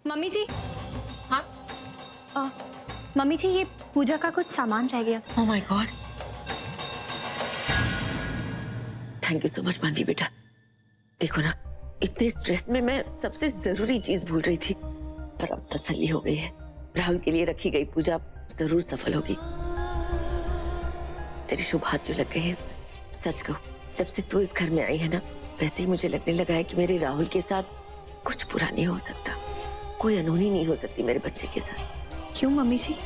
Mummy जी। हाँ? Mummy जी, ये पूजा का कुछ सामान रह गया। Oh my God, thank you so much मानवी बेटा। देखो ना, इतने स्ट्रेस में मैं सबसे जरूरी चीज भूल रही थी, पर अब तसल्ली हो गई है। राहुल के लिए रखी गई पूजा जरूर सफल होगी। तेरे शुभ हाथ जो लग गए हैं इसमें, सच कहूं, जब से तू इस घर में आई है ना, वैसे ही मुझे लगने लगा है कि मेरे राहुल के साथ कुछ बुरा नहीं हो सकता, कोई अनहोनी नहीं हो सकती मेरे बच्चे के साथ। क्यों मम्मी जी?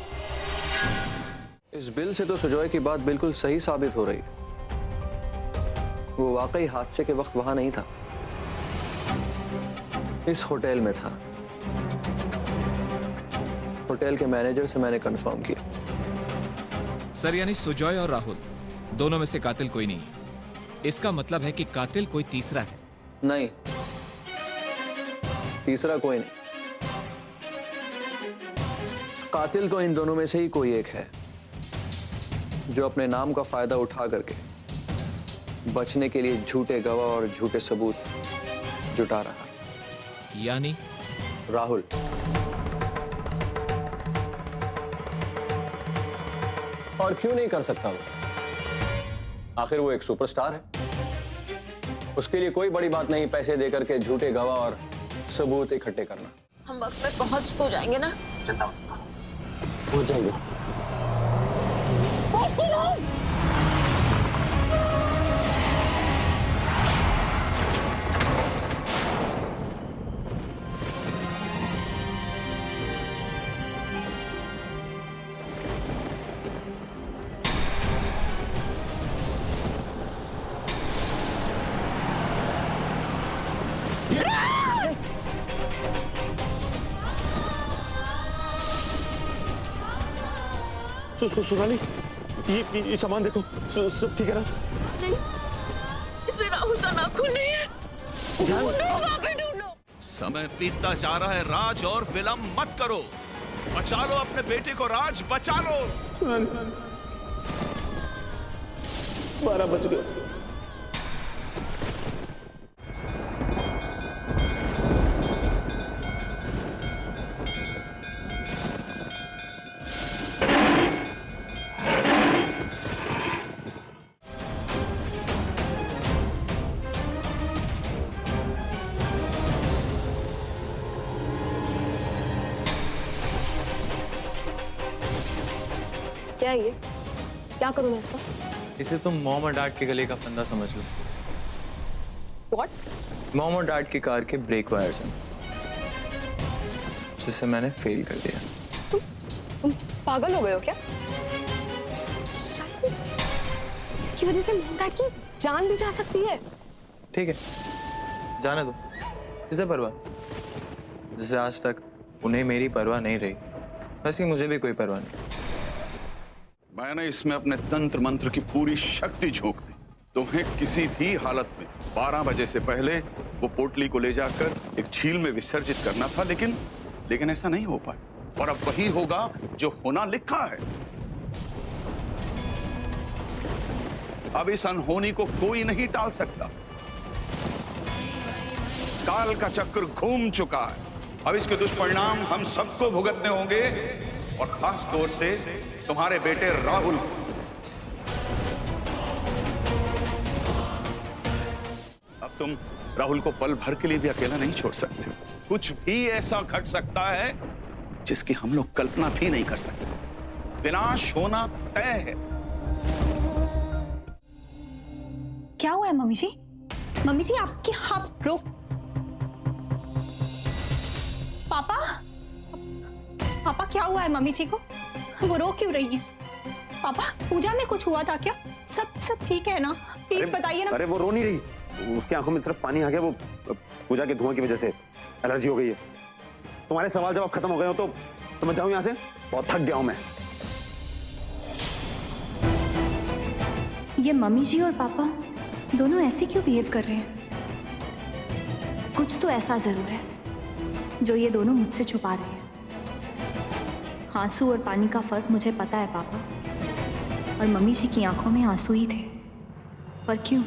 इस बिल से तो सुजॉय की बात बिल्कुल सही साबित हो रही है। वो वाकई हादसे के वक्त वहां नहीं था, इस होटल में था। होटल के मैनेजर से मैंने कंफर्म किया। सर, यानी सुजॉय और राहुल दोनों में से कातिल कोई नहीं है। इसका मतलब है कि कातिल कोई तीसरा है। नहीं, तीसरा कोई नहीं। कातिल तो इन दोनों में से ही कोई एक है, जो अपने नाम का फायदा उठा करके बचने के लिए झूठे गवाह और झूठे सबूत जुटा रहा है। यानी राहुल। और क्यों नहीं कर सकता वो? आखिर वो एक सुपरस्टार है। उसके लिए कोई बड़ी बात नहीं पैसे देकर के झूठे गवाह और सबूत इकट्ठे करना। हम वक्त पे पहुंच तो जाएंगे ना? पहुंच जाएंगे। सोनाली, ये सामान देखो, सब ठीक है ना? नहीं, इसमें राहुल का नाखून नहीं है। ढूंढो, वहां पे ढूंढो। समय बीतता जा रहा है राज, और विलंब मत करो। बचा लो अपने बेटे को राज, बचा लो। 12 बज गए। क्या है ये? क्या करूं मैं इसका? इसे तुम मॉम और डैड के गले का फंदा समझ लो। What? मॉम और डैड की कार के ब्रेक वायर्स हैं, जिसे मैंने फेल कर दिया। तुम पागल हो गए हो क्या? शायद इसकी वजह से मॉम डैड की जान भी जा सकती है। ठीक है, जाने दो। किसे परवाह? जैसे आज तक उन्हें मेरी परवाह नहीं रही, वैसे मुझे भी कोई परवाह नहीं। मैंने इसमें अपने तंत्र मंत्र की पूरी शक्ति झोंक दी। तुम्हें किसी भी हालत में 12 बजे से पहले वो पोटली को ले जाकर एक झील में विसर्जित करना था, लेकिन ऐसा नहीं हो पाया। और अब वही होगा जो होना लिखा है। अब इस अनहोनी को कोई नहीं टाल सकता। काल का चक्र घूम चुका है। अब इसके दुष्परिणाम हम सबको भुगतने होंगे, और खास तौर से तुम्हारे बेटे राहुल। अब तुम राहुल को पल भर के लिए भी अकेला नहीं छोड़ सकते हो। कुछ भी ऐसा घट सकता है जिसकी हम लोग कल्पना भी नहीं कर सकते। विनाश होना तय है। क्या हुआ है मम्मी जी? मम्मी जी, आपके हाथ रोक। पापा क्या हुआ है मम्मी जी को? वो रो क्यों रही है? पापा, पूजा में कुछ हुआ था क्या? सब ठीक है ना? प्लीज बताइए ना। अरे वो रो नहीं रही, उसकी आंखों में सिर्फ पानी आ गया। वो पूजा के धुआं की वजह से एलर्जी हो गई है। तुम्हारे सवाल जवाब खत्म हो गए हो तो मैं जाऊं यहाँ से? बहुत थक गया हूं मैं। ये मम्मी जी और पापा दोनों ऐसे क्यों बिहेव कर रहे हैं? कुछ तो ऐसा जरूर है जो ये दोनों मुझसे छुपा रहे हैं। आंसू और पानी का फर्क मुझे पता है पापा, और मम्मी जी की आंखों में आंसू ही थे। पर क्यों?